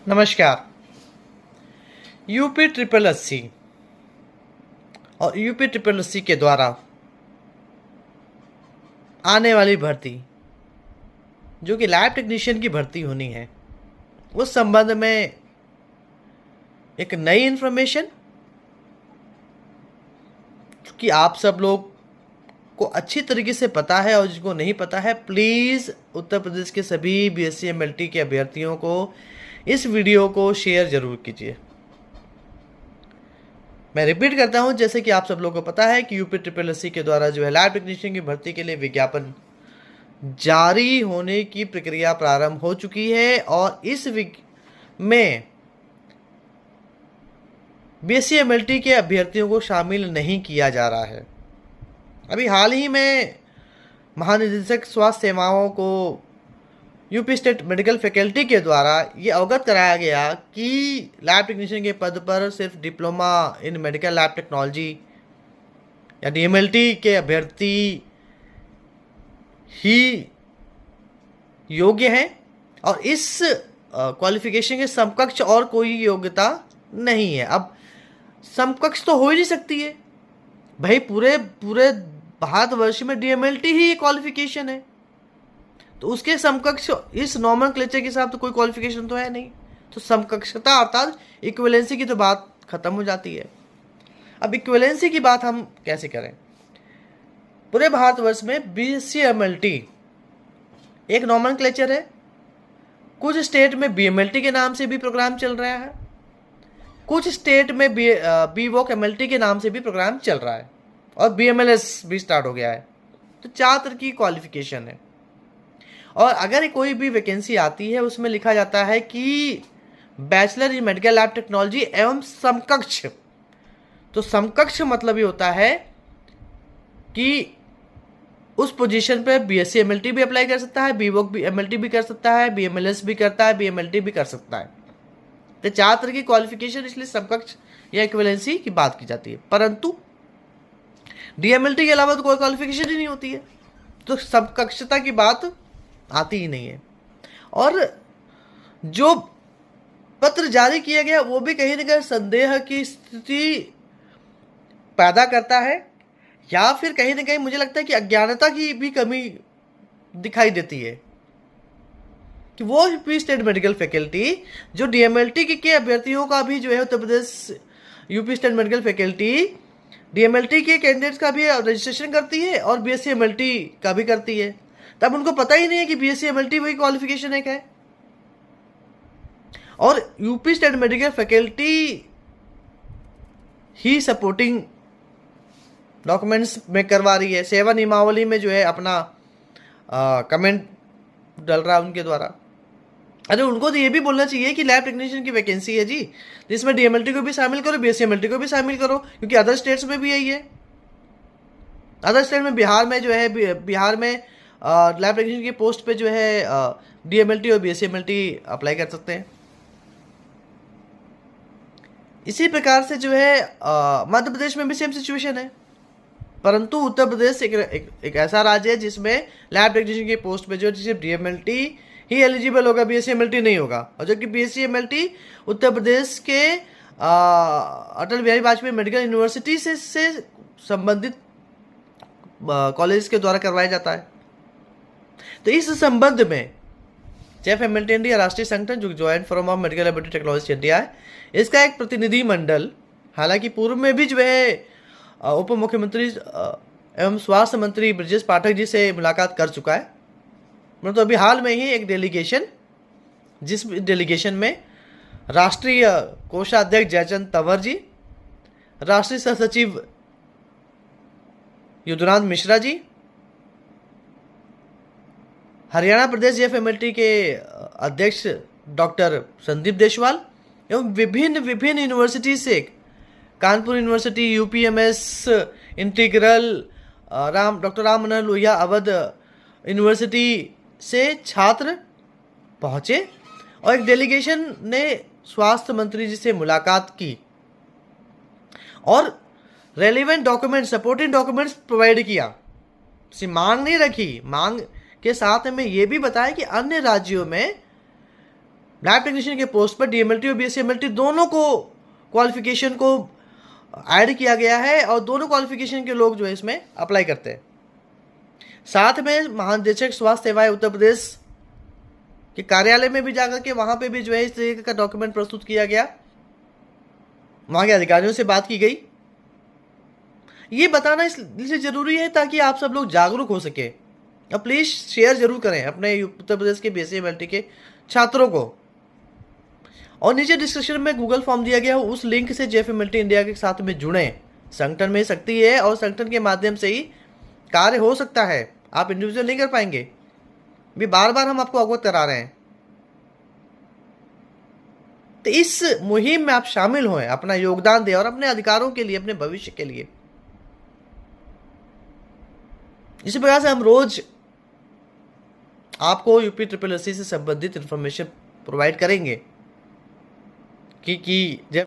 नमस्कार। UP triple SC और UP triple SC के द्वारा आने वाली भर्ती जो कि लैब टेक्नीशियन की भर्ती होनी है, उस संबंध में एक नई इन्फॉर्मेशन कि आप सब लोग को अच्छी तरीके से पता है और जिसको नहीं पता है, प्लीज़ उत्तर प्रदेश के सभी बीएससी एमएलटी के अभ्यर्थियों को इस वीडियो को शेयर ज़रूर कीजिए। मैं रिपीट करता हूं, जैसे कि आप सब लोगों को पता है कि यूपी ट्रिपल एससी के द्वारा जो है लैब टेक्नीशियन की भर्ती के लिए विज्ञापन जारी होने की प्रक्रिया प्रारंभ हो चुकी है और इस में बीएससी एमएलटी के अभ्यर्थियों को शामिल नहीं किया जा रहा है। अभी हाल ही में महानिदेशक स्वास्थ्य सेवाओं को यूपी स्टेट मेडिकल फैकल्टी के द्वारा ये अवगत कराया गया कि लैब टेक्नीशियन के पद पर सिर्फ diploma in medical lab technology या डीएमएलटी के अभ्यर्थी ही योग्य हैं और इस क्वालिफिकेशन के समकक्ष और कोई योग्यता नहीं है। अब समकक्ष तो हो ही नहीं सकती है भाई, पूरे भारतवर्ष में डीएमएलटी ही क्वालिफिकेशन है, तो उसके समकक्ष इस नॉमेनक्लेचर के हिसाब तो कोई क्वालिफिकेशन तो है नहीं, तो समकक्षता अर्थात इक्विवेलेंसी की तो बात खत्म हो जाती है। अब इक्विवेलेंसी की बात हम कैसे करें? पूरे भारतवर्ष में बीएससी एमएलटी एक नॉमेनक्लेचर है। कुछ स्टेट में बीएमएलटी के नाम से भी प्रोग्राम चल रहा है, कुछ स्टेट में बीवॉक एमएलटी के नाम से भी प्रोग्राम चल रहा है और बीएमएलएस भी स्टार्ट हो गया है। तो 4 तरह की क्वालिफिकेशन है और अगर कोई भी वैकेंसी आती है उसमें लिखा जाता है कि bachelor in medical lab technology एवं समकक्ष। तो समकक्ष मतलब ये होता है कि उस पोजीशन पे बीएससी एमएलटी भी अप्लाई कर सकता है, बीवॉक भी एमएलटी भी कर सकता है, बीएमएलएस भी करता है, बीएमएलटी भी कर सकता है। तो 4 तरह की क्वालिफिकेशन, इसलिए समकक्ष या इक्विवेलेंसी की बात की जाती है। परंतु डीएमएलटी के अलावा तो कोई क्वालिफिकेशन ही नहीं होती है, तो समकक्षता की बात आती ही नहीं है। और जो पत्र जारी किया गया वो भी कहीं ना कहीं संदेह की स्थिति पैदा करता है, या फिर कहीं ना कहीं मुझे लगता है कि अज्ञानता की भी कमी दिखाई देती है कि वो यूपी स्टेट मेडिकल फैकल्टी जो डीएमएलटी के अभ्यर्थियों का भी जो है Uttar Pradesh UP state medical faculty DMLT के कैंडिडेट्स का भी रजिस्ट्रेशन करती है और बीएससी एमएलटी का भी करती है। तब उनको पता ही नहीं है कि बीएससी एमएलटी वही क्वालिफिकेशन है और यूपी स्टेट मेडिकल फैकल्टी ही सपोर्टिंग डॉक्यूमेंट्स में करवा रही है। सेवा नियमावली में जो है अपना कमेंट डल रहा है उनके द्वारा। अरे उनको तो ये भी बोलना चाहिए कि लैब टेक्नीशियन की वैकेंसी है जी, जिसमें डीएमएलटी को भी शामिल करो, बीएससी एमएलटी को भी शामिल करो, क्योंकि अदर स्टेट्स में भी यही है। अदर स्टेट में बिहार में जो है बिहार में लैब टेक्नीशियन की पोस्ट पे जो है डीएमएलटी और बीएससी एमएलटी अप्लाई कर सकते हैं। इसी प्रकार से जो है मध्य प्रदेश में भी सेम सिचुएशन है, परंतु उत्तर प्रदेश एक ऐसा राज्य है जिसमें लैब टेक्नीशियन की पोस्ट पे जो सिर्फ डीएमएलटी ही एलिजिबल होगा, बीएससी एमएलटी नहीं होगा। और जो कि बीएससी एमएलटी उत्तर प्रदेश के अटल बिहारी वाजपेयी मेडिकल यूनिवर्सिटी से संबंधित कॉलेज के द्वारा करवाया जाता है। तो इस संबंध में जेफ एमएलटी इंडिया राष्ट्रीय संगठन जो joint forum of medical laboratory technology India है, इसका एक प्रतिनिधि मंडल, हालांकि पूर्व में भी जो है उप मुख्यमंत्री एवं स्वास्थ्य मंत्री ब्रजेश पाठक जी से मुलाकात कर चुका है। मतलब अभी हाल में ही एक डेलीगेशन, जिस डेलीगेशन में राष्ट्रीय कोषाध्यक्ष जयचंद तंवर जी, राष्ट्रीय सह सचिव युद्धनाथ मिश्रा जी, हरियाणा प्रदेश जेएफएमएलटी के अध्यक्ष डॉक्टर संदीप देशवाल एवं विभिन्न यूनिवर्सिटी से, Kanpur university, UPMS, Integral, doctor Ram Manohar Lohia Avadh university से छात्र पहुंचे और एक डेलीगेशन ने स्वास्थ्य मंत्री जी से मुलाकात की और relevant document, supporting documents provide किया। मांग नहीं रखी, मांग के साथ में ये भी बताया कि अन्य राज्यों में लैब टेक्नीशियन के पोस्ट पर डीएमएलटी और बीएससी दोनों को क्वालिफिकेशन को ऐड किया गया है और दोनों क्वालिफिकेशन के लोग जो है इसमें अप्लाई करते हैं। साथ में महानिदेशक स्वास्थ्य सेवाएं उत्तर प्रदेश के कार्यालय में भी जाकर के वहां पे भी जो है इस तरीके का डॉक्यूमेंट प्रस्तुत किया गया, वहां के अधिकारियों से बात की गई। ये बताना इसलिए जरूरी है ताकि आप सब लोग जागरूक हो सके। अब प्लीज शेयर जरूर करें अपने उत्तर प्रदेश के बीएससी के छात्रों को। और नीचे डिस्क्रिप्शन में गूगल फॉर्म दिया गया है, उस लिंक से जेएफएमएलटी इंडिया के साथ में जुड़े। संगठन में शक्ति है और संगठन के माध्यम से ही कार्य हो सकता है, आप इंडिविजुअल नहीं कर पाएंगे। भी बार बार हम आपको अवगत करा रहे हैं। तो इस मुहिम में आप शामिल हों, अपना योगदान दें और अपने अधिकारों के लिए, अपने भविष्य के लिए। इसी प्रकार से हम रोज आपको यूपी ट्रिपल एससी से संबंधित इंफॉर्मेशन प्रोवाइड करेंगे कि जब